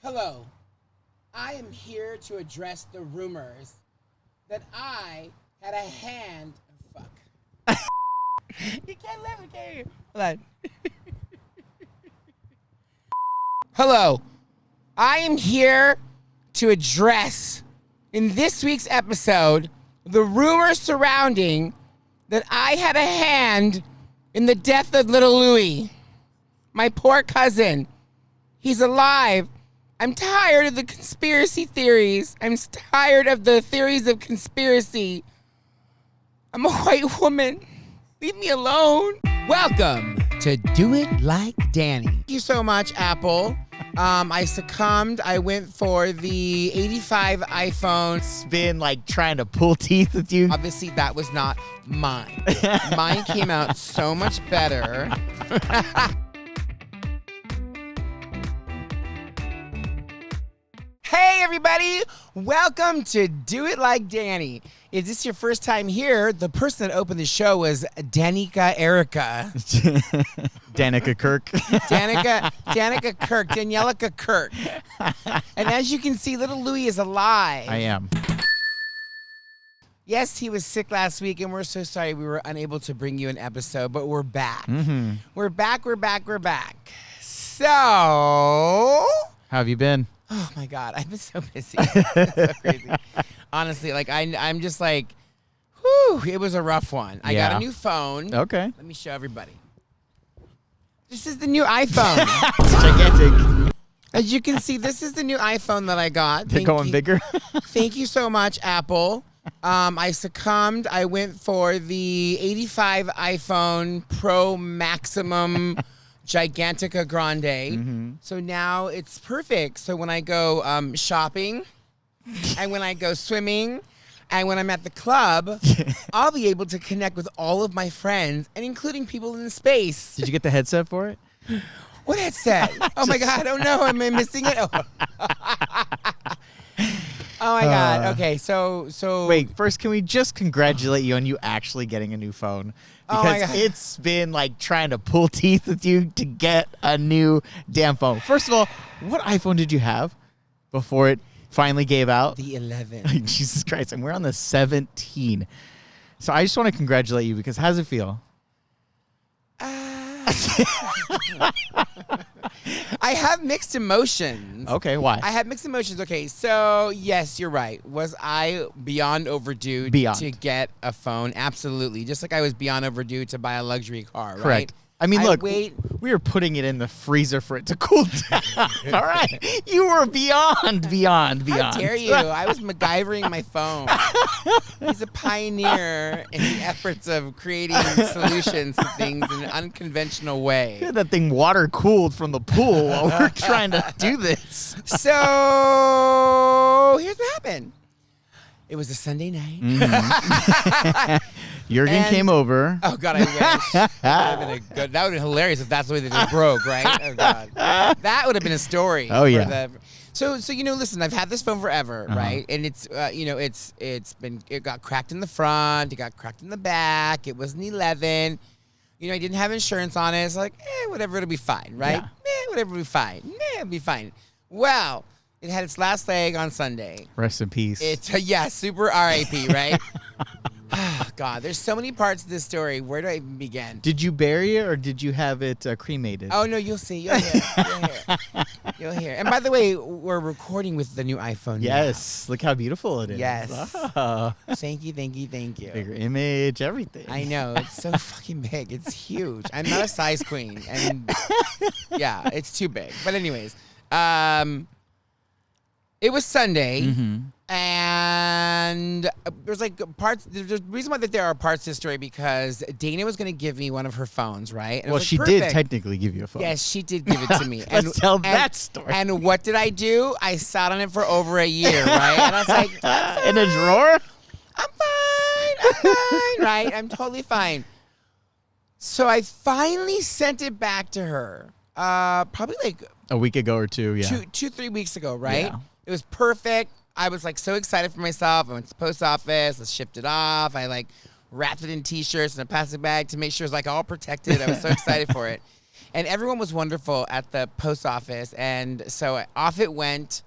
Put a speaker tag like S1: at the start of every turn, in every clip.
S1: Hello, I am here to address the rumors that I had a hand. Oh, fuck. You can't laugh, can you? Hold on. Hello, I am here to address in this week's episode the rumors surrounding that I had a hand in the death of little Louie, my poor cousin. He's alive. I'm tired of the conspiracy theories. I'm tired of the theories of conspiracy. I'm a white woman. Leave me alone. Welcome to Do It Like Danny. Thank you so much, Apple. I succumbed. I went for the 85 iPhone.
S2: It's been like trying to pull teeth with you.
S1: Obviously, that was not mine. Mine came out so much better. Hey, everybody. Welcome to Do It Like Danny. Is this your first time here? The person that opened the show was Danica Erica.
S2: Danica Kirk.
S1: Danica Kirk. Danielica Kirk. And as you can see, little Louie is alive.
S2: I am.
S1: Yes, he was sick last week, and we're so sorry we were unable to bring you an episode, but we're back.
S2: Mm-hmm.
S1: We're back. So... How
S2: have you been?
S1: Oh, my God. I've been so busy. It's so crazy. Honestly, like, I'm just like, whew, it was a rough one. I got a new phone.
S2: Okay.
S1: Let me show everybody. This is the new iPhone.
S2: It's gigantic.
S1: As you can see, this is the new iPhone that I got.
S2: They're going bigger.
S1: Thank you so much, Apple. I succumbed. I went for the 85 iPhone Pro Maximum Gigantica Grande.
S2: Mm-hmm.
S1: So now it's perfect. So when I go shopping and when I go swimming and when I'm at the club, I'll be able to connect with all of my friends and including people in space.
S2: Did you get the headset for it?
S1: What headset? Oh my God. Oh no. Am I missing it? Oh, oh my God. Okay. So
S2: wait, first, can we just congratulate you on you actually getting a new phone? Because it's been like trying to pull teeth with you to get a new damn phone. First of all, what iPhone did you have before it finally gave out?
S1: The 11.
S2: Jesus Christ. And we're on the 17. So I just want to congratulate you because how does it feel?
S1: I have mixed emotions.
S2: Okay, why?
S1: I have mixed emotions. Okay, so yes, you're right. Was I beyond overdue to get a phone? Absolutely. Just like I was beyond overdue to buy a luxury car,
S2: Correct.
S1: right?
S2: I mean, look, we were putting it in the freezer for it to cool down. All right. You were beyond.
S1: How dare you? I was MacGyvering my phone. He's a pioneer in the efforts of creating solutions to things in an unconventional way.
S2: You had that thing water cooled from the pool while we're trying to do this.
S1: So here's what happened. It was a Sunday night.
S2: Mm-hmm. Jurgen came over.
S1: Oh, God, I wish. That would have been hilarious if that's the way that it broke, right? Oh, God. That would have been a story.
S2: Oh, yeah.
S1: So listen, I've had this phone forever, right? And it's, it got cracked in the front. It got cracked in the back. It was an 11. I didn't have insurance on it. It's like, whatever, it'll be fine, right?
S2: Yeah.
S1: Whatever, it'll be fine. It'll be fine. Well, it had its last leg on Sunday.
S2: Rest in peace.
S1: It's, super RIP, right? Oh, God, there's so many parts of this story. Where do I even begin?
S2: Did you bury it or did you have it cremated?
S1: Oh, no, you'll see. You'll hear. You'll hear. And by the way, we're recording with the new iPhone.
S2: Yes. Look how beautiful it is.
S1: Yes.
S2: Oh.
S1: Thank you.
S2: Bigger image, everything.
S1: I know. It's so fucking big. It's huge. I'm not a size queen. And yeah, it's too big. But anyways, it was Sunday.
S2: Mm-hmm.
S1: And there's like parts. There's a reason why that there are parts to this story because Dana was going to give me one of her phones, right? And
S2: well, she did technically give you a phone.
S1: Yes, she did give it to me.
S2: Let's tell that story.
S1: And what did I do? I sat on it for over a year, right? And I was like,
S2: in a drawer?
S1: I'm fine, right? I'm totally fine. So I finally sent it back to her. Probably like
S2: a week ago or two, yeah.
S1: 3 weeks ago, right?
S2: Yeah.
S1: It was perfect. I was like so excited for myself. I went to the post office. I shipped it off. I like wrapped it in T-shirts and a plastic bag to make sure it was like all protected. I was so excited for it. And everyone was wonderful at the post office. And so off it went.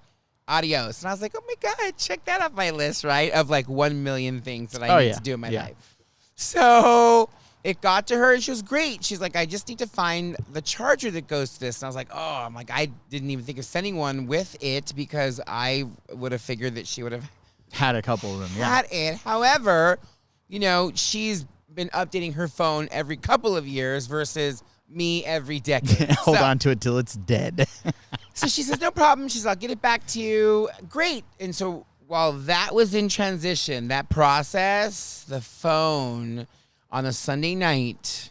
S1: Adios. And I was like, oh my God, check that off my list, right? Of like 1 million things that I need to do in my life. So it got to her and she was great. She's like, I just need to find the charger that goes to this. And I was like, oh, I'm like, I didn't even think of sending one with it because I would have figured that she would have
S2: had a couple of them.
S1: Had it. However, you know, she's been updating her phone every couple of years versus me every decade.
S2: Hold on to it till it's dead.
S1: So she says, no problem. She's, I'll get it back to you. Great. And so while that was in transition, that process, the phone on a Sunday night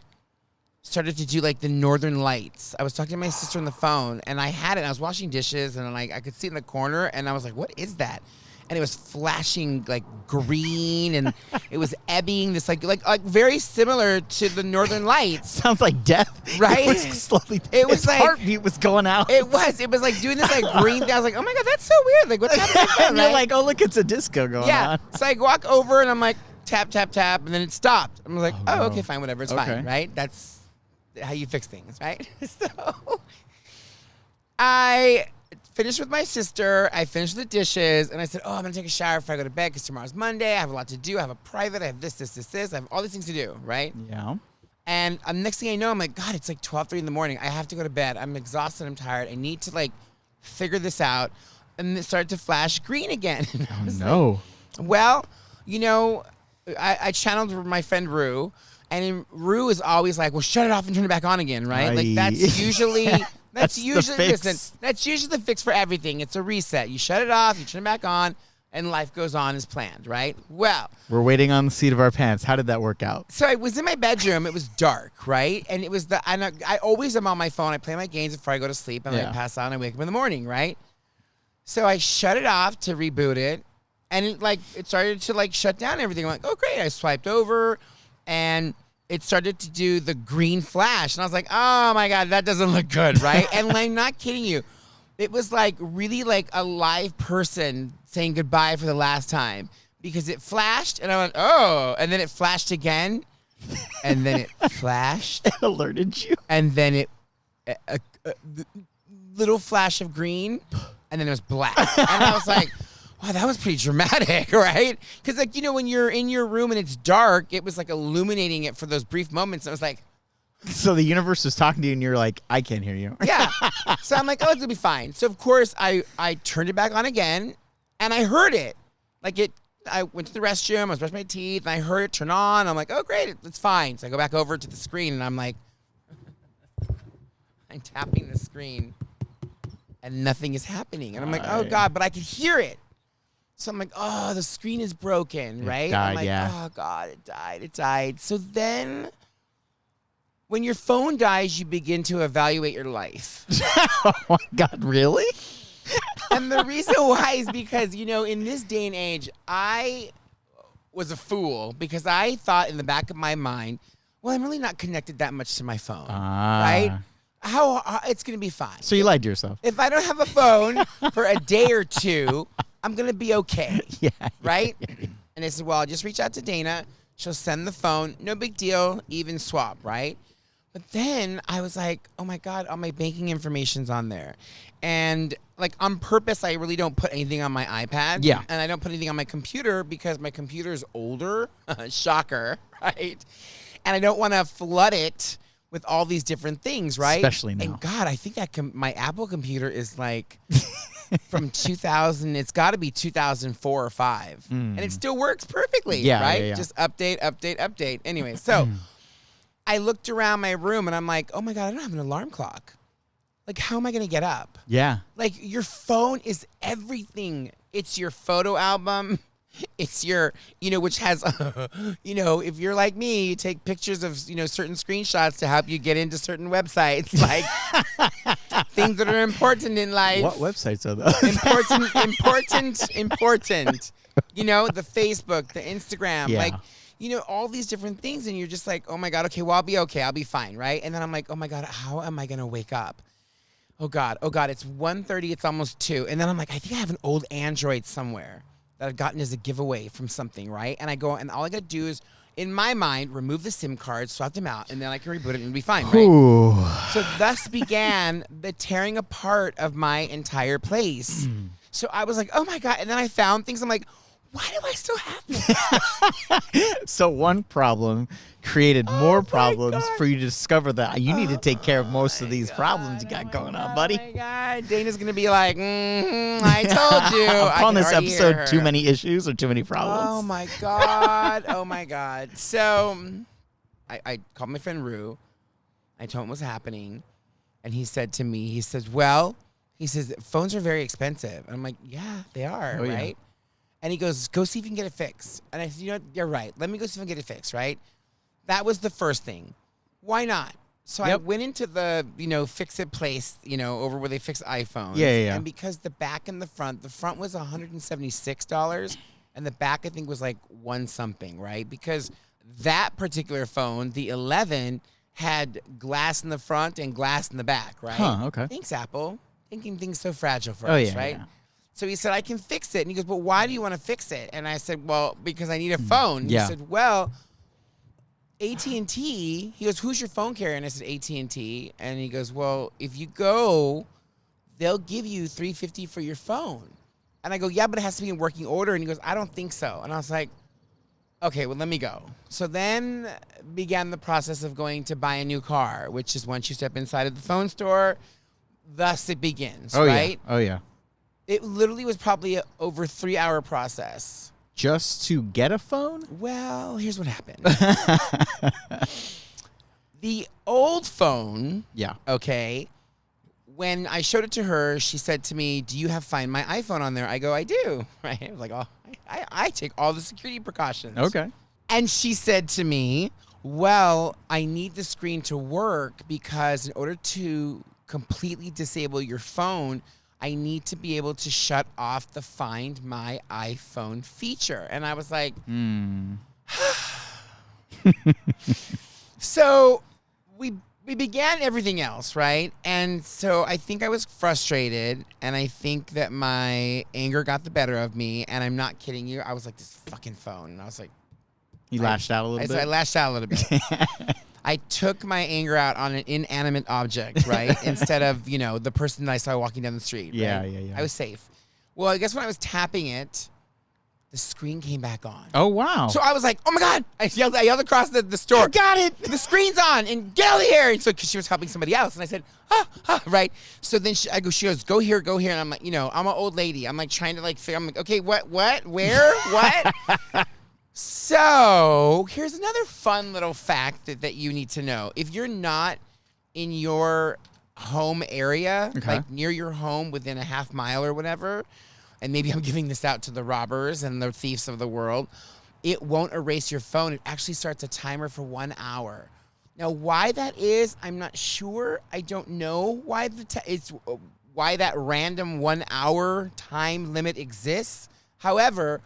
S1: started to do like the Northern Lights. I was talking to my sister on the phone and I had it. I was washing dishes and like I could see it in the corner and I was like, what is that? And it was flashing like green and it was ebbing this like very similar to the Northern Lights.
S2: Sounds like death.
S1: Right?
S2: It was slowly,
S1: it was like
S2: heartbeat was going out.
S1: It was like doing this like green thing. I was like, oh my God, that's so weird. Like what's happening?
S2: And you're like, oh look, it's a disco going on.
S1: So I walk over and I'm like, tap, tap, tap, and then it stopped. I'm like,
S2: no.
S1: okay, fine, whatever, it's fine, right? That's how you fix things, right? So I finished with my sister. I finished the dishes, and I said, I'm going to take a shower before I go to bed because tomorrow's Monday. I have a lot to do. I have a private. I have this. I have all these things to do, right?
S2: Yeah.
S1: And next thing I know, I'm like, God, it's like 12:30 in the morning. I have to go to bed. I'm exhausted. I'm tired. I need to, like, figure this out. And it started to flash green again.
S2: Oh, no.
S1: Like, well, you know, I channeled my friend Rue, and Rue is always like, well, shut it off and turn it back on again, right? Like, that's usually... That's usually the fix for everything. It's a reset. You shut it off, you turn it back on, and life goes on as planned, right? Well,
S2: we're waiting on the seat of our pants. How did that work out?
S1: So I was in my bedroom. It was dark, right? And it was I always am on my phone. I play my games before I go to sleep, and then I pass out and I wake up in the morning, right? So I shut it off to reboot it, and it started to shut down everything. I'm like, oh great! I swiped over, and it started to do the green flash. And I was like, oh my God, that doesn't look good, right? And I'm not kidding you. It was like really like a live person saying goodbye for the last time because it flashed and I went, oh, and then it flashed again. And then it flashed.
S2: It alerted you.
S1: And then a little flash of green and then it was black. And I was like, wow, that was pretty dramatic, right? Because, like, you know, when you're in your room and it's dark, it was, like, illuminating it for those brief moments. I was like...
S2: So the universe was talking to you, and you're like, I can't hear you.
S1: Yeah. So I'm like, oh, it's going to be fine. So, of course, I turned it back on again, and I heard it. I went to the restroom, I was brushing my teeth, and I heard it turn on. I'm like, oh, great, it's fine. So I go back over to the screen, and I'm like... I'm tapping the screen, and nothing is happening. And I'm like, oh, God, but I could hear it. So I'm like, oh, the screen is broken, right?
S2: Died,
S1: I'm like, oh, God, it died. So then when your phone dies, you begin to evaluate your life.
S2: Oh, my God, really?
S1: And the reason why is because, you know, in this day and age, I was a fool because I thought in the back of my mind, well, I'm really not connected that much to my phone, right? How it's going to be fine.
S2: So you lied to yourself.
S1: If I don't have a phone for a day or two, I'm going to be okay, right? And I said, well, I'll just reach out to Dana. She'll send the phone. No big deal. Even swap, right? But then I was like, oh, my God, all my banking information's on there. And, like, on purpose, I really don't put anything on my iPad.
S2: Yeah.
S1: And I don't put anything on my computer because my computer is older. Shocker, right? And I don't want to flood it with all these different things, right?
S2: Especially now.
S1: And God, I think that my Apple computer is like from 2000. It's got to be 2004 or 5, and it still works perfectly.
S2: Yeah,
S1: right.
S2: yeah.
S1: Just update. Anyway, so I looked around my room and I'm like, oh my God, I don't have an alarm clock. Like, how am I going to get up?
S2: Yeah.
S1: Like, your phone is everything. It's your photo album. It's your, you know, which has, you know, if you're like me, you take pictures of, you know, certain screenshots to help you get into certain websites, like things that are important in life.
S2: What websites are those?
S1: Important. You know, the Facebook, the Instagram,
S2: Yeah.
S1: like, you know, all these different things. And you're just like, oh my God, okay, well, I'll be okay. I'll be fine, right? And then I'm like, oh my God, how am I going to wake up? Oh God, it's 1:30, it's almost 2. And then I'm like, I think I have an old Android somewhere that I've gotten as a giveaway from something, right? And I go, and all I got to do in my mind, remove the SIM cards, swap them out, and then I can reboot it and it'll be fine, right?
S2: Ooh.
S1: So thus began the tearing apart of my entire place. So I was like, oh my God. And then I found things. I'm like, why do I still have this?
S2: So one problem created more problems for you to discover that you need to take care of most of these problems you got going on, buddy.
S1: Oh my God. Dana's going to be like, I told you.
S2: I'm calling this
S1: already hear
S2: episode
S1: her.
S2: Too Many Issues or Too Many Problems.
S1: Oh my God. Oh my God. So I called my friend Rue. I told him what was happening. And he said to me, he says, phones are very expensive. And I'm like, yeah, they are,
S2: yeah.
S1: right? And he goes, go see if you can get it fixed. And I said, you know what? You're right. Let me go see if I can get it fixed, right? That was the first thing. Why not? So I went into the, fix-it place, over where they fix iPhones.
S2: Yeah.
S1: And because the back and the front was $176, and the back, I think, was like one something, right? Because that particular phone, the 11, had glass in the front and glass in the back, right?
S2: Huh, okay.
S1: Thanks, Apple. Thinking things so fragile for us, right? Yeah. So he said, I can fix it. And he goes, but why do you want to fix it? And I said, well, because I need a phone.
S2: Yeah.
S1: He said, well, AT&T. He goes, who's your phone carrier? And I said, AT&T. And he goes, well, if you go, they'll give you $350 for your phone. And I go, yeah, but it has to be in working order. And he goes, I don't think so. And I was like, okay, well, let me go. So then began the process of going to buy a new car, which is once you step inside of the phone store, thus it begins, right?
S2: Yeah. Oh, yeah.
S1: It literally was probably a over 3-hour process.
S2: Just to get a phone?
S1: Well, here's what happened. The old phone, okay, when I showed it to her, she said to me, do you have Find My iPhone on there? I go, I do. Right? I was like, oh, I take all the security precautions.
S2: Okay.
S1: And she said to me, well, I need the screen to work because in order to completely disable your phone, I need to be able to shut off the Find My iPhone feature. And I was like, So we began everything else, right? And so I think I was frustrated, and I think that my anger got the better of me, and I'm not kidding you. I was like, this fucking phone. And I was like...
S2: You lashed out a little bit?
S1: I lashed out a little bit. I took my anger out on an inanimate object, right? Instead of, the person that I saw walking down the street.
S2: Yeah,
S1: right?
S2: yeah.
S1: I was safe. Well, I guess when I was tapping it, the screen came back on.
S2: Oh, wow.
S1: So I was like, oh my God. I yelled across the store.
S2: I got it.
S1: The screen's on and get out of here. And so, because she was helping somebody else. And I said, right. So then she goes, go here. And I'm like, I'm an old lady. I'm like trying to figure, I'm like, okay, what, where, what? So here's another fun little fact that you need to know. If you're not in your home area, like near your home within a half mile or whatever, and maybe I'm giving this out to the robbers and the thieves of the world, it won't erase your phone. It actually starts a timer for 1 hour. Now, why that is, I'm not sure. I don't know why why that random 1 hour time limit exists. However,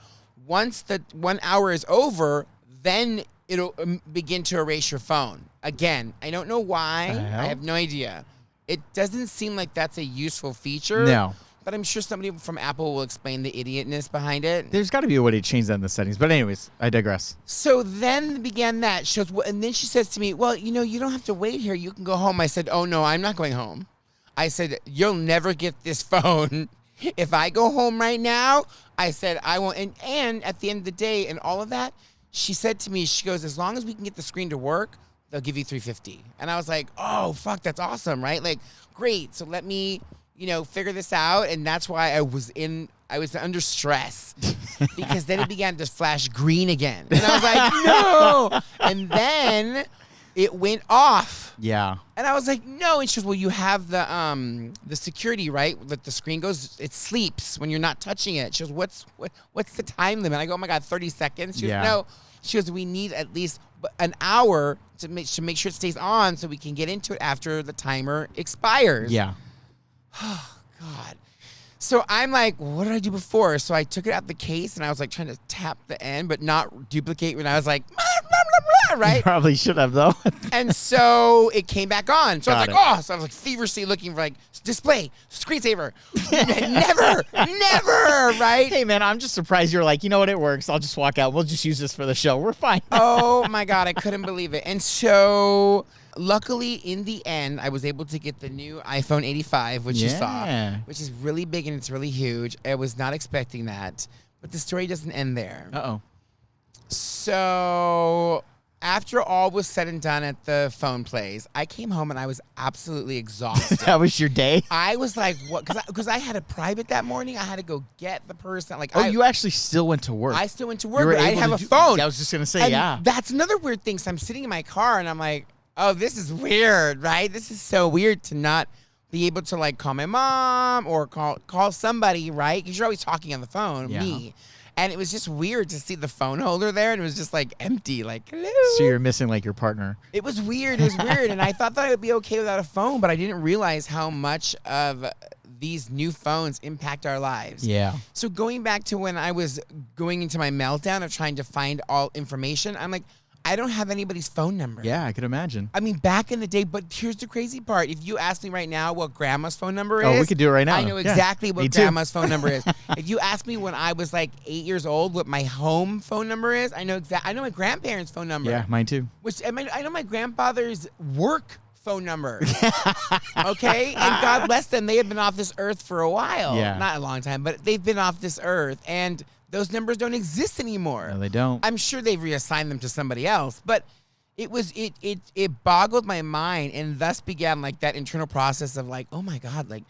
S1: once the 1 hour is over, then it'll begin to erase your phone. Again, I don't know why. I have no idea. It doesn't seem like that's a useful feature.
S2: No.
S1: But I'm sure somebody from Apple will explain the idiotness behind it.
S2: There's got to be a way to change that in the settings. But anyways, I digress.
S1: So then began that. She goes, and then she says to me, well, you don't have to wait here. You can go home. I said, oh, no, I'm not going home. I said, you'll never get this phone. If I go home right now, I said, I won't. And at the end of the day and all of that, she said to me, she goes, as long as we can get the screen to work, they'll give you $350. And I was like, oh, fuck, that's awesome, right? Like, great. So let me, figure this out. And that's why I was under stress because then it began to flash green again. And I was like, no. And then it went off.
S2: Yeah.
S1: And I was like, no. And she goes, well, you have the security, right? That the screen goes, it sleeps when you're not touching it. She goes, what's the time limit? I go, oh my God, 30 seconds. She goes, no. She goes, we need at least an hour to make sure it stays on so we can get into it after the timer expires.
S2: Yeah.
S1: Oh, God. So I'm like, well, what did I do before? So I took it out the case and I was like trying to tap the end, but not duplicate when I was like, blah, blah, blah, blah, right?
S2: You probably should have, though.
S1: And so it came back on. So I was like, so I was like feverishly looking for like display, screensaver. Never, right?
S2: Hey, man, I'm just surprised you're like, you know what, it works. I'll just walk out. We'll just use this for the show. We're fine.
S1: Oh, my God. I couldn't believe it. And so, luckily, in the end, I was able to get the new iPhone 85, which you saw, which is really big and it's really huge. I was not expecting that. But the story doesn't end there.
S2: Uh-oh.
S1: So, after all was said and done at the phone place, I came home and I was absolutely exhausted.
S2: That was your day?
S1: I was like, what? Because I had a private that morning. I had to go get the person. Like,
S2: you actually still went to work.
S1: I still went to work, but I didn't have a phone.
S2: I was just going to say,
S1: and that's another weird thing. So I'm sitting in my car and I'm like, oh, this is weird, right? This is so weird to not be able to like call my mom or call somebody, right? Because you're always talking on the phone, me. And it was just weird to see the phone holder there, and it was just like empty, like hello.
S2: So you're missing like your partner.
S1: It was weird. It was weird, and I thought that I would be okay without a phone, but I didn't realize how much of these new phones impact our lives.
S2: Yeah.
S1: So going back to when I was going into my meltdown of trying to find all information, I'm like, I don't have anybody's phone number.
S2: Yeah, I could imagine.
S1: I mean, back in the day, but here's the crazy part. If you ask me right now what grandma's phone number is.
S2: Oh, we could do it right now.
S1: I know exactly what grandma's phone number is. If you ask me when I was like 8 years old what my home phone number is, I know I know my grandparents' phone number.
S2: Yeah, mine too.
S1: I know my grandfather's work phone number. Okay? And God bless them. They have been off this earth for a while.
S2: Yeah.
S1: Not a long time, but they've been off this earth. And those numbers don't exist anymore.
S2: No, they don't.
S1: I'm sure they've reassigned them to somebody else, but it boggled my mind, and thus began like that internal process of like, oh my God, like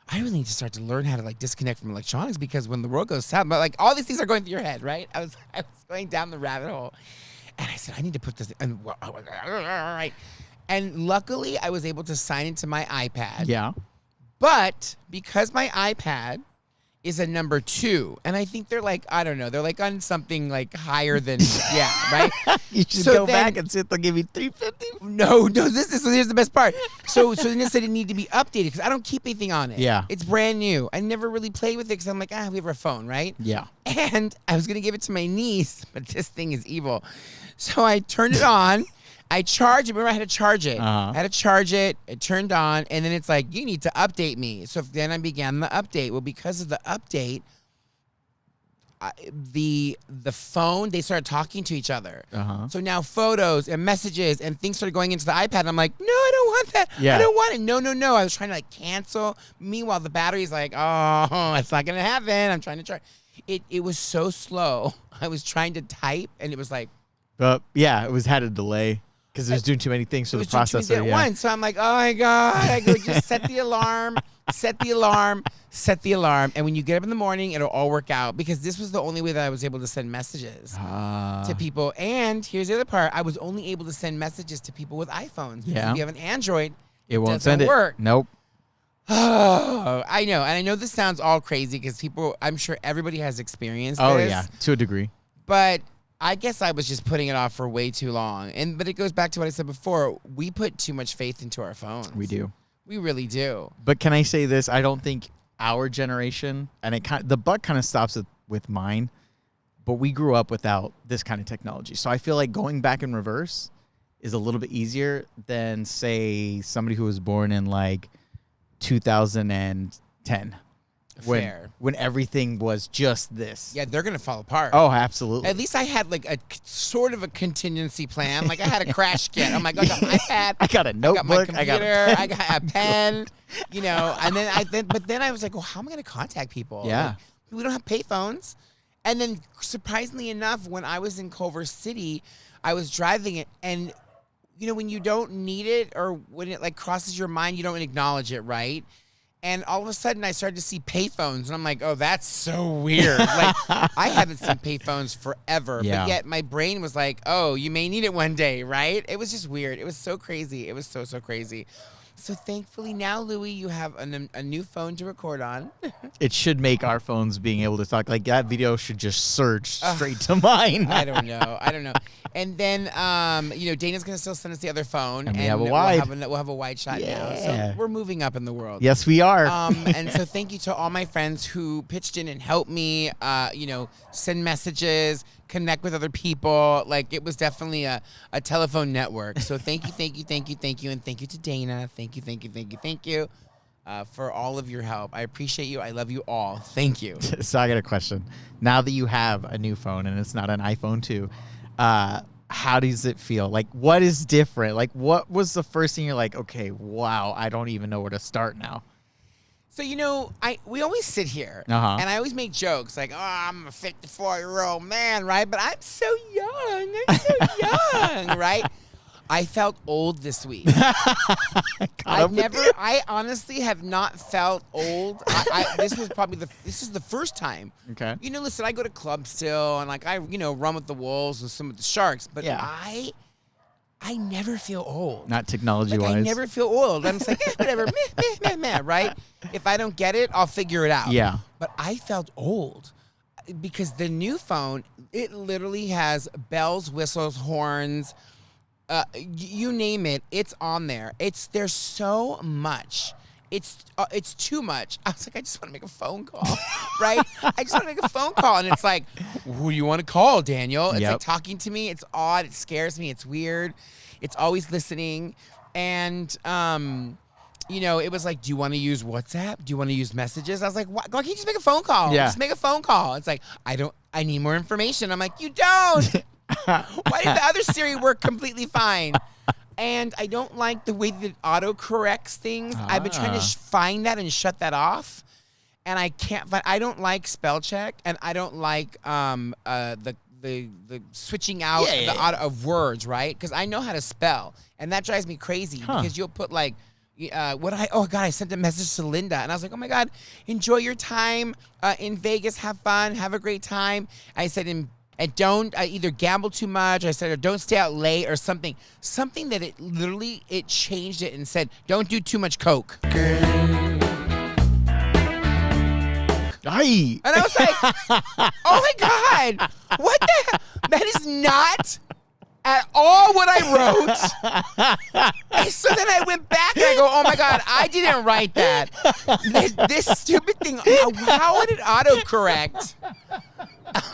S1: I really need to start to learn how to like disconnect from electronics, because when the world goes south, but like all these things are going through your head, right? I was going down the rabbit hole, and I said I need to put this in. All right. And luckily, I was able to sign into my iPad.
S2: Yeah.
S1: But because my iPad is a number 2, and I think they're like, I don't know, they're like on something like higher than, yeah, right?
S2: You should go back and see if they'll give you $350.
S1: No, here's the best part. So then it said it needed to be updated because I don't keep anything on it.
S2: Yeah.
S1: It's brand new. I never really play with it because I'm like, we have our phone, right?
S2: Yeah.
S1: And I was going to give it to my niece, but this thing is evil. So I turned it on. I charged it. Remember, I had to charge it. I had to charge it. It turned on, and then it's like, you need to update me. So then I began the update. Well, because of the update, the phone, they started talking to each other. So now photos and messages and things started going into the iPad. And I'm like, no, I don't want that.
S2: Yeah.
S1: I don't want it. No. I was trying to like cancel. Meanwhile, the battery's like, oh, it's not going to happen. I'm trying to charge. It was so slow. I was trying to type, and it was like.
S2: Yeah, it had a delay. Because it was doing too many things for the processor.
S1: At once. So I'm like, oh my God. I go, just set the alarm, set the alarm. And when you get up in the morning, it'll all work out. Because this was the only way that I was able to send messages to people. And here's the other part. I was only able to send messages to people with iPhones.
S2: Yeah.
S1: If you have an Android,
S2: it won't send it.
S1: Work.
S2: Nope.
S1: Oh, I know. And I know this sounds all crazy because I'm sure everybody has experienced this.
S2: Oh, yeah. To a degree.
S1: But I guess I was just putting it off for way too long. But it goes back to what I said before. We put too much faith into our phones.
S2: We do.
S1: We really do.
S2: But can I say this? I don't think our generation, and the buck kind of stops with mine, but we grew up without this kind of technology. So I feel like going back in reverse is a little bit easier than, say, somebody who was born in like 2010. When everything was just this.
S1: Yeah, they're going to fall apart.
S2: Oh, absolutely.
S1: At least I had like a sort of a contingency plan. Like I had a crash kit. I'm like, I got my iPad.
S2: I got a notebook.
S1: I got my computer. I got a pen. You know, and then I was like, well, how am I going to contact people?
S2: Yeah.
S1: Like, we don't have payphones. And then surprisingly enough, when I was in Culver City, I was driving it, and you know, when you don't need it or when it like crosses your mind, you don't acknowledge it, right? And all of a sudden, I started to see payphones, and I'm like, "Oh, that's so weird." Like, I haven't seen payphones forever, but yet my brain was like, "Oh, you may need it one day," right? It was just weird. It was so crazy. It was so crazy. So thankfully now, Louie, you have a new phone to record on.
S2: It should make our phones being able to talk. Like that video should just surge straight to mine.
S1: I don't know. And then, you know, Dana's going to still send us the other phone.
S2: And we have a wide.
S1: We'll have a wide shot now. So we're moving up in the world.
S2: Yes, we are.
S1: And so thank you to all my friends who pitched in and helped me, you know, send messages, connect with other people. Like, it was definitely a telephone network. So thank you. And thank you to Dana. Thank you. for all of your help. I appreciate you. I love you all. Thank you.
S2: So I got a question. Now that you have a new phone and it's not an iPhone 2, how does it feel? Like, what is different? Like, what was the first thing you're like, okay, wow, I don't even know where to start now?
S1: So, we always sit here, and I always make jokes like, oh, I'm a 54-year-old man, right? But I'm so young. Right? I felt old this week. I honestly have not felt old. This is the first time.
S2: Okay.
S1: Listen, I go to clubs still, and like I run with the wolves and some with the sharks, but I never feel old.
S2: Not technology-wise.
S1: I never feel old. I'm just like, whatever, meh, right? If I don't get it, I'll figure it out.
S2: Yeah.
S1: But I felt old because the new phone, it literally has bells, whistles, horns, you name it, it's on there. There's so much. It's too much. I was like, I just want to make a phone call, right? I just want to make a phone call, and it's like, who do you want to call, Daniel? It's like talking to me. It's odd. It scares me. It's weird. It's always listening, and it was like, do you want to use WhatsApp? Do you want to use messages? I was like, why can't you just make a phone call?
S2: Yeah.
S1: Just make a phone call. It's like, I need more information. I'm like, you don't. Why did the other Siri work completely fine? And I don't like the way that it auto-corrects things. I've been trying to find that and shut that off. And I can't find. I don't like spell check, and I don't like the switching out auto of words, right? Because I know how to spell, and that drives me crazy because you'll put like, I sent a message to Linda, and I was like, oh my God, enjoy your time in Vegas, have fun, have a great time. I said, and don't either gamble too much. I said, or don't stay out late or something. Something that it changed it and said, don't do too much coke.
S2: Aye.
S1: And I was like, oh my God, what the hell? That is not at all what I wrote. And so then I went back and I go, oh my God, I didn't write that. This stupid thing, how would it autocorrect?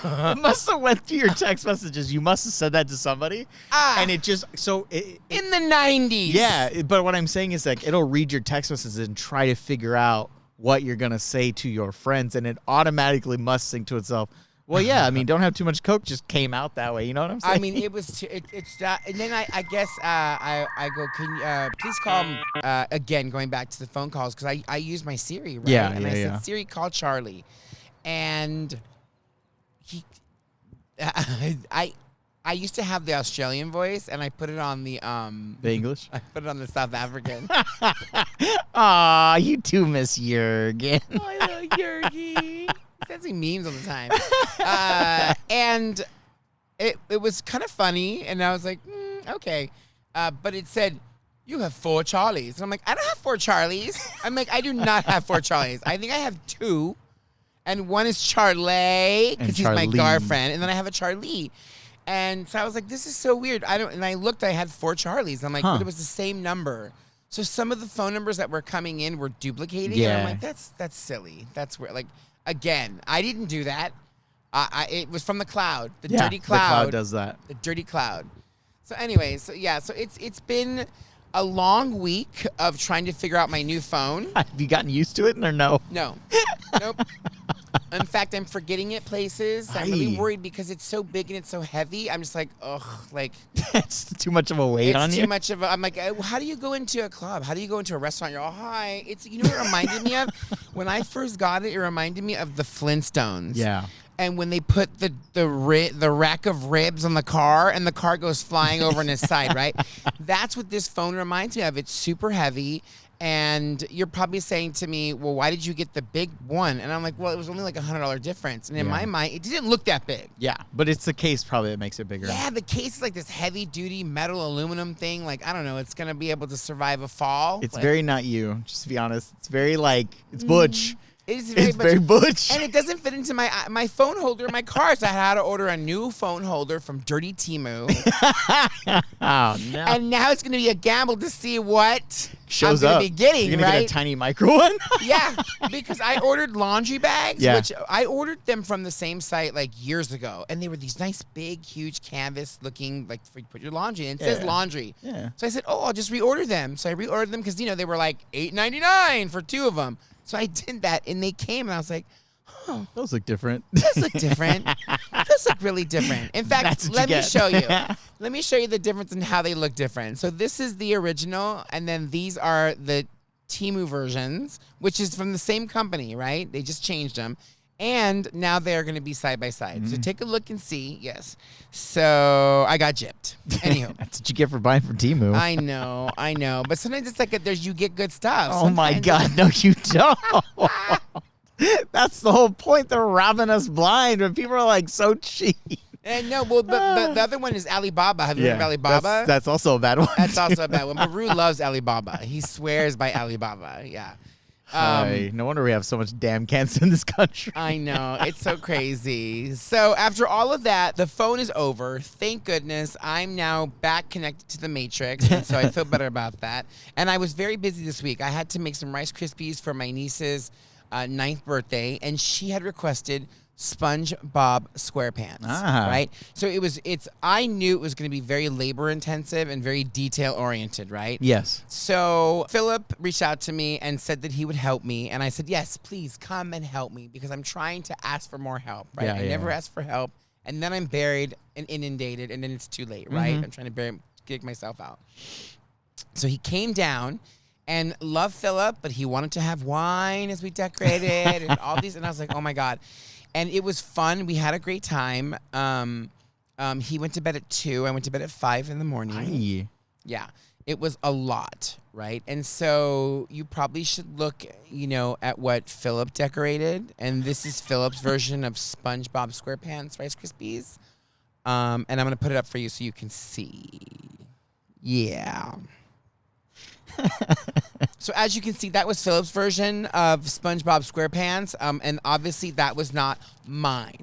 S2: It must have went through your text messages. You must have said that to somebody, and it just
S1: in the 90s.
S2: Yeah, but what I'm saying is like it'll read your text messages and try to figure out what you're gonna say to your friends, and it automatically must think to itself, well, yeah, I mean, don't have too much coke. Just came out that way. You know what I'm saying?
S1: I mean, it was. It's that, and then I guess I go. Can you please call again? Going back to the phone calls because I use my Siri, right?
S2: Yeah,
S1: and I said, Siri, call Charlie, and I used to have the Australian voice, and I put it on the
S2: English.
S1: I put it on the South African.
S2: Aw, you too miss Jurgen.
S1: Oh, I love Jurgen. He sends me memes all the time, and it was kind of funny, and I was like, okay, but it said, you have 4 Charlies, and I'm like, I don't have 4 Charlies. I'm like, I do not have 4 Charlies. I think I have 2. And one is Charlie, because he's my girlfriend. And then I have a Charlie. And so I was like, this is so weird. And I looked, I had 4 Charlies. I'm like, but it was the same number. So some of the phone numbers that were coming in were duplicating.
S2: Yeah.
S1: And I'm like, that's silly. That's weird. Like, again, I didn't do that. It was from the cloud. The dirty cloud.
S2: The cloud does that.
S1: The dirty cloud. So anyway, so it's been a long week of trying to figure out my new phone.
S2: Have you gotten used to it or no?
S1: No. Nope. In fact, I'm forgetting it places. I'm really worried because it's so big and it's so heavy. I'm just like, ugh, like.
S2: It's too much of a weight on you?
S1: It's too much of a, I'm like, how do you go into a club? How do you go into a restaurant? You're all, hi. You know what it reminded me of? When I first got it, it reminded me of the Flintstones.
S2: Yeah.
S1: And when they put the rack of ribs on the car and the car goes flying over on its side, right? That's what this phone reminds me of. It's super heavy. And you're probably saying to me, well, why did you get the big one? And I'm like, well, it was only like $100 difference. And in my mind, it didn't look that big.
S2: Yeah, but it's the case probably that makes it bigger.
S1: Yeah, the case is like this heavy-duty metal aluminum thing. Like, I don't know, it's going to be able to survive a fall.
S2: It's very not you, just to be honest. It's very like, it's butch.
S1: It's
S2: very butch.
S1: And it doesn't fit into my phone holder in my car, so I had to order a new phone holder from Dirty Temu.
S2: Oh, no.
S1: And now it's going to be a gamble to see what
S2: shows
S1: I'm
S2: up.
S1: gonna be getting.
S2: You're gonna
S1: right?
S2: get a tiny micro one.
S1: Yeah, because I ordered laundry bags,
S2: Yeah.
S1: which I ordered them from the same site like years ago, and they were these nice, big, huge canvas-looking, like for you put your laundry in. It says laundry.
S2: Yeah.
S1: So I said, oh, I'll just reorder them. So I reordered them because they were like $8.99 for 2 of them. So I did that, and they came, and I was like, oh,
S2: Those look different.
S1: those look different. Those look really different. In fact,
S2: That's what
S1: let
S2: you
S1: me
S2: get.
S1: show you. Let me show you the difference in how they look different. So this is the original, and then these are the Temu versions, which is from the same company, right? They just changed them. And now they're going to be side by side. So take a look and see. Yes. So I got gypped. Anywho.
S2: That's what you get for buying from Temu.
S1: I know. But sometimes it's like you get good stuff.
S2: Oh my God, no, you don't. That's the whole point. They're robbing us blind when people are like so cheap.
S1: And no, well, the other one is Alibaba. Have you heard of Alibaba?
S2: That's also a bad one.
S1: That's also a bad one. But Rue loves Alibaba. He swears by Alibaba. Yeah.
S2: No wonder we have so much damn cancer in this country.
S1: I know. It's so crazy. So after all of that, the phone is over. Thank goodness. I'm now back connected to the Matrix. And so I feel better about that. And I was very busy this week. I had to make some Rice Krispies for my niece's 9th birthday. And she had requested SpongeBob SquarePants, right? So I knew it was going to be very labor intensive and very detail oriented, right?
S2: Yes.
S1: So Philip reached out to me and said that he would help me. And I said, yes, please come and help me because I'm trying to ask for more help, right? I never asked for help. And then I'm buried and inundated and then it's too late, right? I'm trying to dig myself out. So he came down and loved Philip, but he wanted to have wine as we decorated and all these. And I was like, oh my God. And it was fun. We had a great time. He went to bed at 2. I went to bed at 5 in the morning.
S2: Aye.
S1: Yeah. It was a lot, right? And so you probably should look, at what Philip decorated. And this is Philip's version of SpongeBob SquarePants Rice Krispies. And I'm going to put it up for you so you can see. Yeah. So as you can see, that was Philip's version of SpongeBob SquarePants, and obviously that was not mine.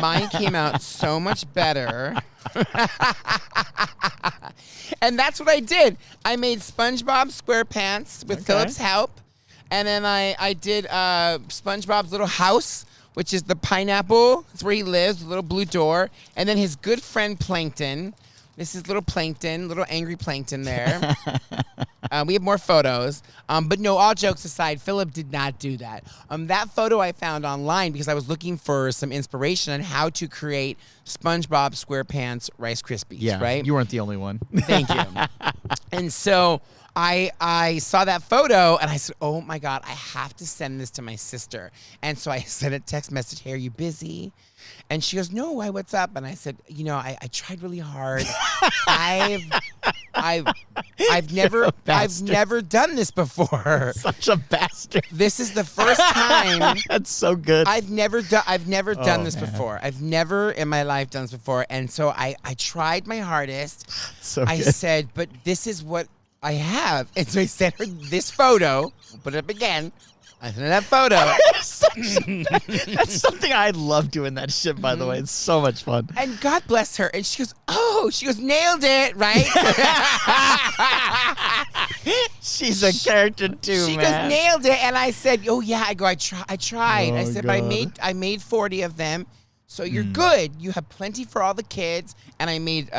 S1: Mine came out so much better. And that's what I did. I made SpongeBob SquarePants with Philip's help, and then I did SpongeBob's little house, which is the pineapple. That's where he lives, the little blue door, and then his good friend Plankton. This is little Plankton, little angry Plankton there. We have more photos. But no, all jokes aside, Philip did not do that. That photo I found online because I was looking for some inspiration on how to create SpongeBob SquarePants Rice Krispies, right?
S2: You weren't the only one.
S1: Thank you. And so I saw that photo and I said, oh my God, I have to send this to my sister. And so I sent a text message, hey, are you busy? And she goes, no, why, what's up? And I said, I tried really hard. I've never done this before.
S2: Such a bastard.
S1: This is the first time.
S2: That's so good.
S1: I've never done this before. I've never in my life done this before. And so I tried my hardest. I said, but this is what I have. And so I sent her this photo. We'll put it up again. I sent her that photo.
S2: That's something I love doing that shit, by the way. It's so much fun.
S1: And God bless her. And she goes, nailed it, right?
S2: She's a character too,
S1: she
S2: man.
S1: goes, nailed it. And I said, oh yeah, I tried. I said,
S2: God.
S1: but I made 40 of them. So you're good. You have plenty for all the kids. And I made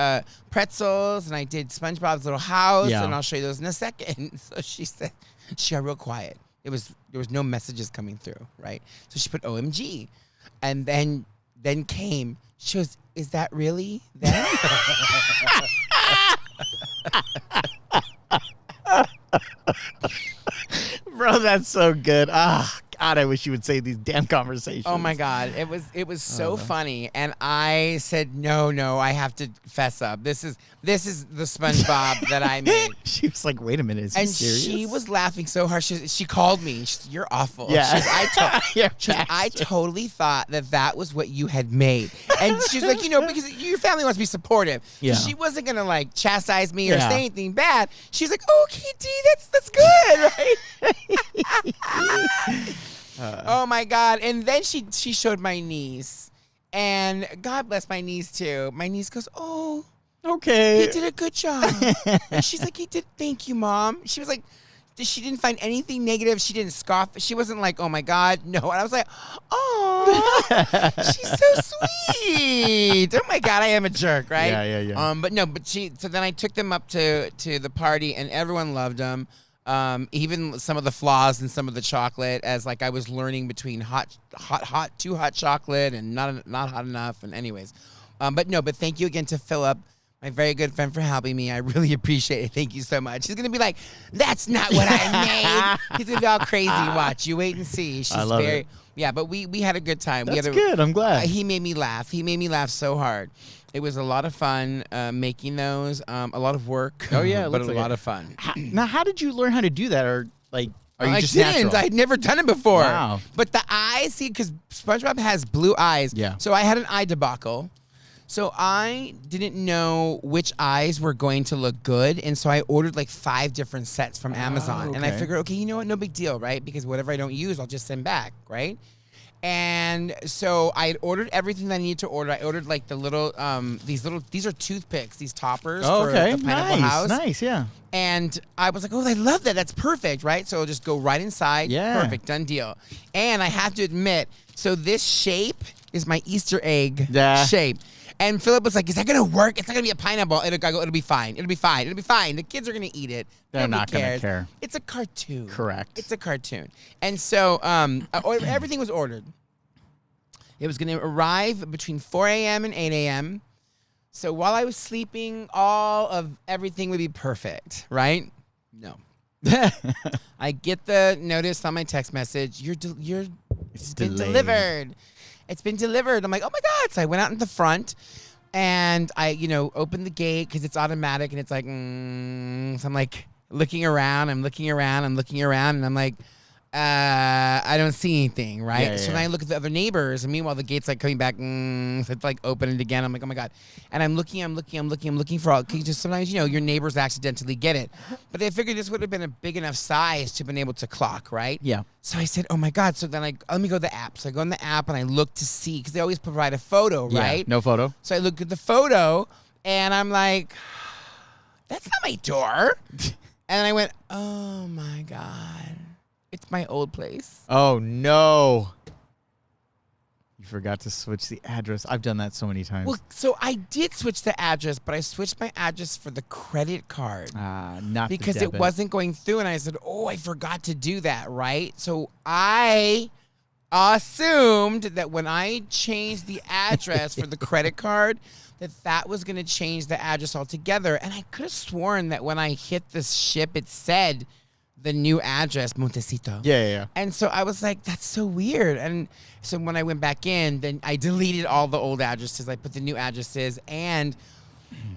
S1: pretzels and I did SpongeBob's little house. And I'll show you those in a second. So she said, she got real quiet. There was no messages coming through, right? So she put OMG. And then came, she goes, is that really them?
S2: Bro, that's so good. God, I wish you would say these damn conversations.
S1: Oh my God, it was so funny, and I said no, I have to fess up. This is the SpongeBob that I made.
S2: She was like, "Wait a minute, is he serious?"
S1: She was laughing so hard. She called me. She said, "You're awful."
S2: Yeah,
S1: I totally thought that was what you had made, and she's like, because your family wants to be supportive.
S2: Yeah,
S1: she wasn't gonna like chastise me or say anything bad. She's like, "Okay, D, that's good, right?" Oh my God. And then she showed my niece, and God bless my niece too. My niece goes, oh,
S2: okay,
S1: he did a good job. And she's like, he did. Thank you, Mom. She was like, she didn't find anything negative. She didn't scoff. She wasn't like, oh my God, no. And I was like, oh, she's so sweet. Oh my God, I am a jerk, right?
S2: Yeah.
S1: So then I took them up to the party, and everyone loved them. Even some of the flaws in some of the chocolate, as like I was learning between too hot chocolate and not hot enough. And anyways, but thank you again to Philip, my very good friend, for helping me. I really appreciate it. Thank you so much. He's gonna be like, "That's not what I made." He's gonna be all crazy. Watch, you wait and see.
S2: I love it.
S1: Yeah, but we had a good time.
S2: That's good. I'm glad.
S1: He made me laugh. He made me laugh so hard. It was a lot of fun making those. A lot of work.
S2: Oh yeah,
S1: but a lot of fun.
S2: Now, how did you learn how to do that, or like? Are you just
S1: didn't.
S2: natural?
S1: I'd never done it before.
S2: Wow.
S1: But the eyes, see, because SpongeBob has blue eyes.
S2: Yeah.
S1: So I had an eye debacle. So I didn't know which eyes were going to look good, and so I ordered like 5 different sets from Amazon. And I figured, okay, you know what? No big deal, right? Because whatever I don't use, I'll just send back, right? And so I had ordered everything that I needed to order. I ordered like the little, these are toothpicks, these toppers for the Pineapple House.
S2: Nice, yeah.
S1: And I was like, oh, I love that. That's perfect, right? So it'll just go right inside.
S2: Yeah.
S1: Perfect, done deal. And I have to admit, so this shape is my Easter egg shape. And Philip was like, is that going to work? It's not going to be a pineapple. It'll be fine. It'll be fine. It'll be fine. The kids are going to eat it.
S2: They're not going to care.
S1: It's a cartoon.
S2: Correct.
S1: It's a cartoon. And so everything was ordered. It was going to arrive between 4 a.m. and 8 a.m. So while I was sleeping, all of everything would be perfect, right? No. I get the notice on my text message. It's been delivered. It's been delivered. I'm like, oh my God. So I went out in the front and I, opened the gate because it's automatic and it's like, so I'm like looking around. I'm looking around. And I'm like, I don't see anything, right?
S2: Yeah,
S1: so then I look at the other neighbors, and meanwhile the gate's like coming back, so it's like open it again. I'm like, oh my God. And I'm looking for all, cause just sometimes, your neighbors accidentally get it. But I figured this would have been a big enough size to have been able to clock, right?
S2: Yeah.
S1: So I said, oh my God. So then let me go to the app. So I go in the app and I look to see, because they always provide a photo, right?
S2: Yeah, no photo.
S1: So I look at the photo and I'm like, that's not my door. And I went, oh my God. It's my old place.
S2: Oh, no. You forgot to switch the address. I've done that so many times.
S1: Well, so I did switch the address, but I switched my address for the credit card.
S2: Not
S1: because
S2: the debit.
S1: it wasn't going through, and I said, oh, I forgot to do that, right? So I assumed that when I changed the address for the credit card, that was going to change the address altogether. And I could have sworn that when I hit the ship, it said the new address, Montecito.
S2: Yeah.
S1: And so I was like, that's so weird. And so when I went back in, then I deleted all the old addresses. I put the new addresses. And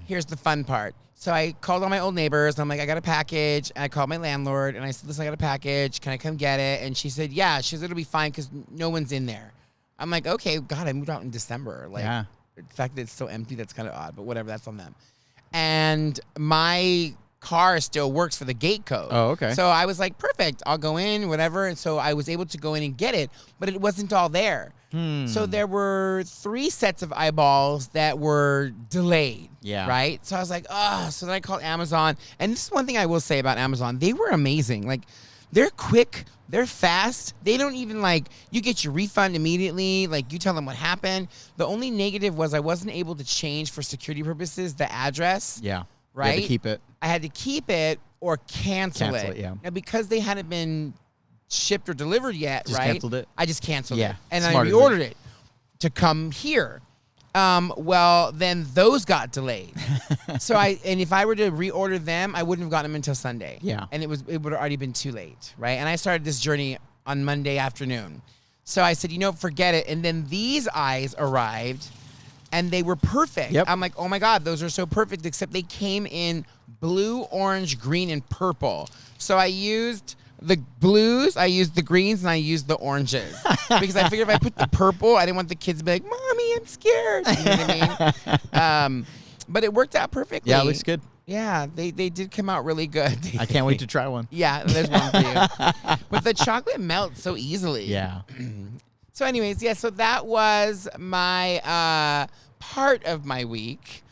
S1: here's the fun part. So I called all my old neighbors. And I'm like, I got a package. And I called my landlord. And I said, listen, I got a package. Can I come get it? And she said, yeah. She said, it'll be fine because no one's in there. I'm like, okay, God, I moved out in December. Like, the fact that it's so empty, that's kind of odd. But whatever, that's on them. And my car still works for the gate code.
S2: Oh, okay.
S1: So I was like, perfect, I'll go in, whatever. And so I was able to go in and get it, but it wasn't all there. So there were 3 sets of eyeballs that were delayed.
S2: Yeah.
S1: Right? So I was like, so then I called Amazon. And this is one thing I will say about Amazon. They were amazing. Like, they're quick. They're fast. They don't even you get your refund immediately. Like, you tell them what happened. The only negative was I wasn't able to change for security purposes the address.
S2: Yeah.
S1: Right?
S2: You had to keep it.
S1: I had to keep it or cancel it.
S2: Yeah.
S1: Now, because they hadn't been shipped or delivered yet,
S2: Just
S1: right?
S2: canceled it?
S1: I just canceled it. And I
S2: Smart of
S1: reordered it to come here. Well, then those got delayed. And if I were to reorder them, I wouldn't have gotten them until Sunday.
S2: Yeah.
S1: And it would have already been too late, right? And I started this journey on Monday afternoon. So I said, forget it. And then these eyes arrived. And they were perfect.
S2: Yep.
S1: I'm like, oh my God, those are so perfect, except they came in blue, orange, green, and purple. So I used the blues, I used the greens, and I used the oranges. Because I figured if I put the purple, I didn't want the kids to be like, Mommy, I'm scared. You know what I mean? But it worked out perfectly.
S2: Yeah, it looks good.
S1: Yeah, they did come out really good.
S2: I can't wait to try one.
S1: Yeah, there's one for you. But the chocolate melts so easily.
S2: Yeah.
S1: So anyways, so that was my part of my week.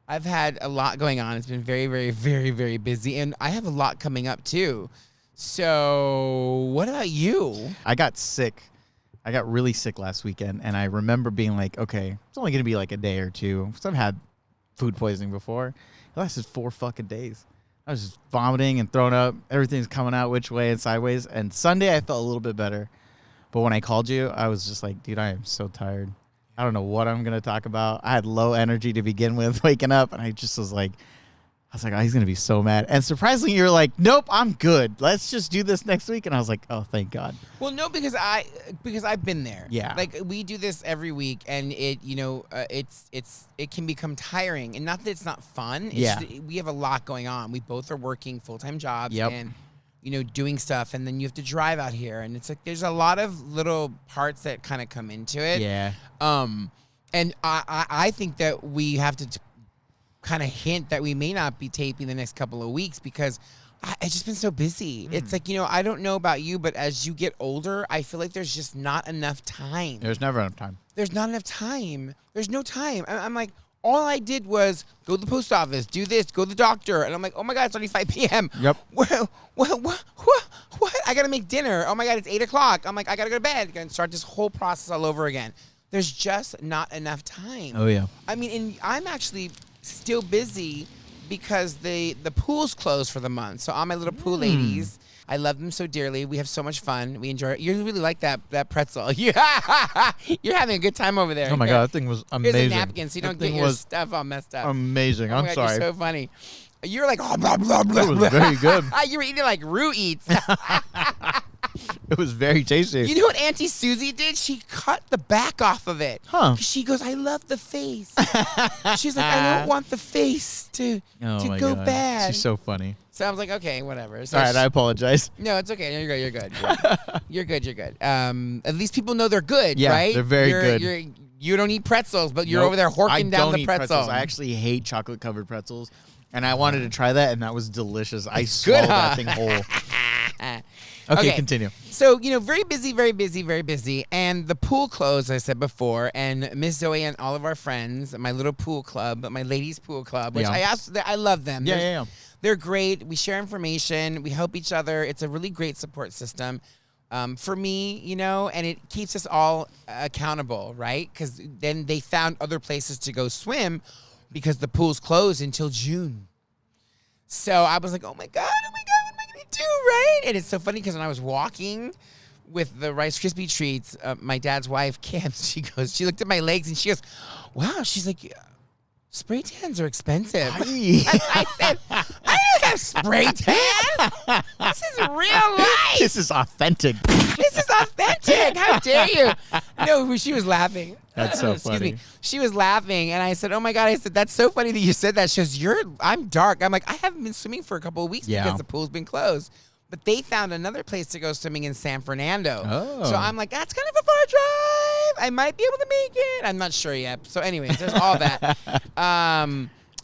S1: I've had a lot going on. It's been very, very, very, very busy. And I have a lot coming up too. So what about you?
S2: I got sick. I got really sick last weekend, and I remember being like, okay, it's only going to be like a day or two. Because I've had food poisoning before. It lasted 4 fucking days. I was just vomiting and throwing up. Everything's coming out which way and sideways. And Sunday, I felt a little bit better. But when I called you, I was just like, dude, I am so tired. I don't know what I'm going to talk about. I had low energy to begin with waking up, and I was like, oh, he's going to be so mad. And surprisingly, you're like, nope, I'm good. Let's just do this next week. And I was like, oh, thank God.
S1: Well, no, because I've been there.
S2: Yeah.
S1: Like, we do this every week, and it can become tiring. And not that it's not fun. It's just, we have a lot going on. We both are working full-time jobs and, doing stuff. And then you have to drive out here. And it's like there's a lot of little parts that kind of come into it.
S2: Yeah.
S1: And I think that we have to kind of hint that we may not be taping the next couple of weeks because I've just been so busy. It's like, I don't know about you, but as you get older, I feel like there's just not enough time.
S2: There's never enough time.
S1: There's not enough time. There's no time. I'm like, all I did was go to the post office, do this, go to the doctor. And I'm like, oh my God, it's only 5 p.m.
S2: Yep.
S1: What? I got to make dinner. Oh my God, it's 8 o'clock. I'm like, I got to go to bed. Going to start this whole process all over again. There's just not enough time.
S2: Oh, yeah.
S1: I mean, and I'm actually still busy because the pool's closed for the month. So all my little pool ladies, I love them so dearly. We have so much fun. We enjoy it. You really like that pretzel. You're having a good time over there.
S2: Oh my God, that thing was amazing.
S1: Here's a napkin so you don't get your stuff all messed up.
S2: Amazing.
S1: I'm sorry. You're so funny. You're like, oh, blah, blah, blah.
S2: It was very good.
S1: You were eating like Rue eats.
S2: It was very tasty.
S1: You know what Auntie Susie did? She cut the back off of it.
S2: Huh.
S1: She goes, I love the face. She's like, I don't want the face to go bad.
S2: She's so funny.
S1: So I was like, okay, whatever. So
S2: all right, I apologize.
S1: No, it's okay. You're good. You're good. At least people know they're good,
S2: yeah,
S1: right?
S2: They're very good.
S1: You don't eat pretzels, but you're over there horking down the pretzel.
S2: I actually hate chocolate-covered pretzels, and I wanted to try that, and that was delicious. I swallowed that thing whole. Okay, continue.
S1: So, very busy. And the pool closed, as I said before, and Miss Zoe and all of our friends, my little pool club, my ladies' pool club, which I love them.
S2: Yeah.
S1: They're great. We share information. We help each other. It's a really great support system for me, and it keeps us all accountable, right? Because then they found other places to go swim because the pool's closed until June. So I was like, oh my God, what am I going to do, right? And it's so funny because when I was walking with the Rice Krispie treats, my dad's wife, Kim, she looked at my legs and she goes, wow, she's like, spray tans are expensive. I said, I don't have spray tan. This is real life.
S2: This is authentic.
S1: How dare you? No, she was laughing.
S2: That's so
S1: Excuse
S2: funny.
S1: me. She was laughing, and I said, oh my God. I said, that's so funny that you said that. She goes, I'm dark. I'm like, I haven't been swimming for a couple of weeks because the pool's been closed. But they found another place to go swimming in San Fernando. Oh. So I'm like, that's kind of a far drive. I might be able to make it. I'm not sure yet. So anyways, there's all that.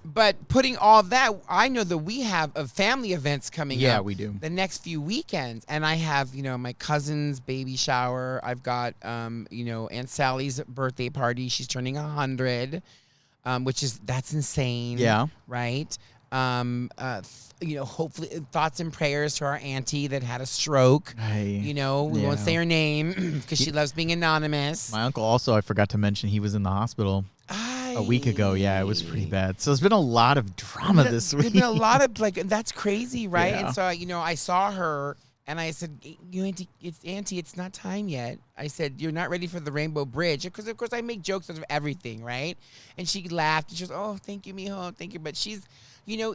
S1: But putting all that, I know that we have family events coming up.
S2: Yeah, we do.
S1: The next few weekends. And I have, my cousin's baby shower. I've got, Aunt Sally's birthday party. She's turning 100, that's insane.
S2: Yeah.
S1: Right? Hopefully thoughts and prayers to our auntie that had a stroke. We won't say her name because she loves being anonymous.
S2: My uncle also, I forgot to mention, he was in the hospital a week ago. Yeah, it was pretty bad. So there's been a lot of drama this week.
S1: There's been a lot of that's crazy, right?
S2: Yeah.
S1: And so, I saw her and I said, Auntie, it's not time yet. I said, you're not ready for the Rainbow Bridge. Because, of course, I make jokes out of everything, right? And she laughed. And she goes, oh, thank you, mijo. Thank you. But she's,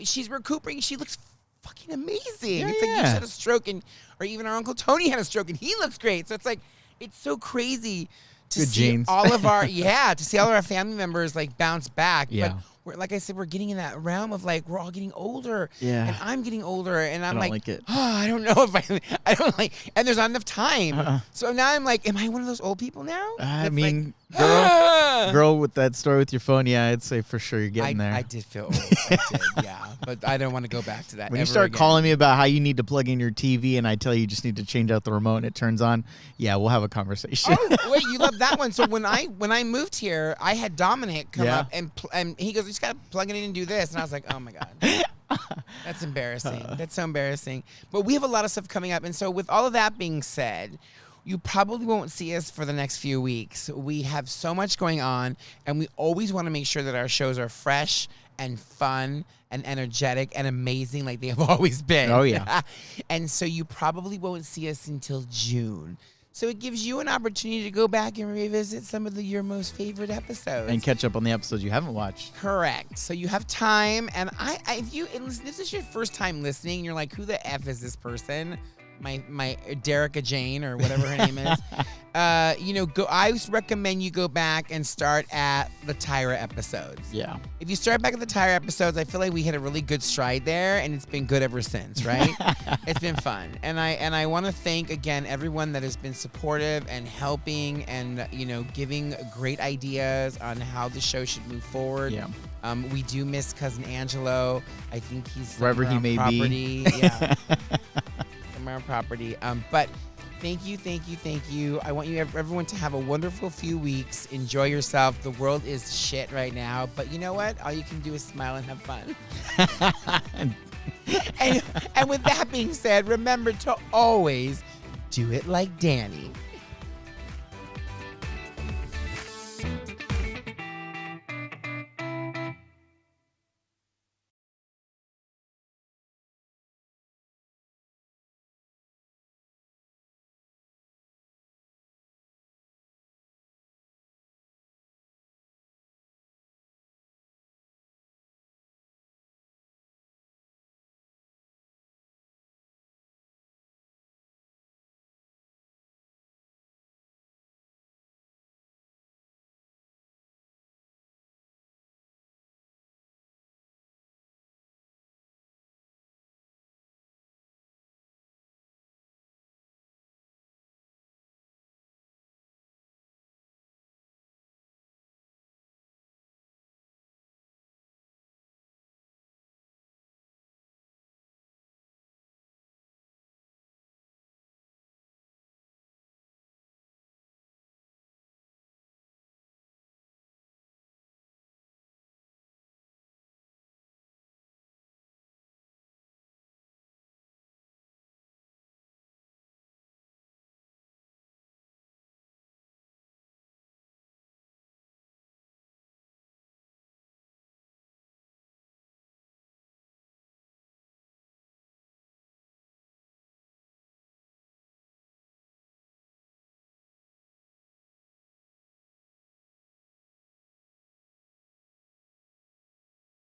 S1: she's recuperating. She looks fucking amazing. It's like you had a stroke, or even our Uncle Tony had a stroke, and he looks great. So it's like, it's so crazy to see all of our, family members, bounce back.
S2: Yeah.
S1: But like I said, we're getting in that realm of we're all getting older.
S2: Yeah.
S1: And I'm getting older, and I'm
S2: like it.
S1: Oh, I don't know if I don't like, and there's not enough time. So now I'm like, am I one of those old people now?
S2: I mean, girl, with that story with your phone, I'd say for sure you're getting there.
S1: I did feel old. I did, yeah. But I don't want to go back to that.
S2: When you start calling me about how you need to plug in your TV, and I tell you just need to change out the remote and it turns on, we'll have a conversation.
S1: Oh, wait, you love that one. So when I moved here, I had Dominic come up and he goes, you just got to plug it in and do this. And I was like, oh my God. That's embarrassing. That's so embarrassing. But we have a lot of stuff coming up. And so with all of that being said, you probably won't see us for the next few weeks. We have so much going on, and we always want to make sure that our shows are fresh and fun and energetic and amazing like they have always been.
S2: Oh, yeah.
S1: And so you probably won't see us until June. So it gives you an opportunity to go back and revisit some of your most favorite episodes.
S2: And catch up on the episodes you haven't watched.
S1: Correct. So you have time. And if this is your first time listening, you're like, who the F is this person? My Derica Jane or whatever her name is. I recommend you go back and start at the Tyra episodes.
S2: Yeah.
S1: If you start back at the Tyra episodes, I feel like we hit a really good stride there, and it's been good ever since, right? It's been fun. And I want to thank again everyone that has been supportive and helping and giving great ideas on how the show should move forward.
S2: Yeah.
S1: We do miss Cousin Angelo. I think he's
S2: Wherever he may
S1: be. Yeah. Our property. But thank you. I want everyone to have a wonderful few weeks. Enjoy yourself. The world is shit right now, but you know what? All you can do is smile and have fun. and with that being said, remember to always do it like Danny.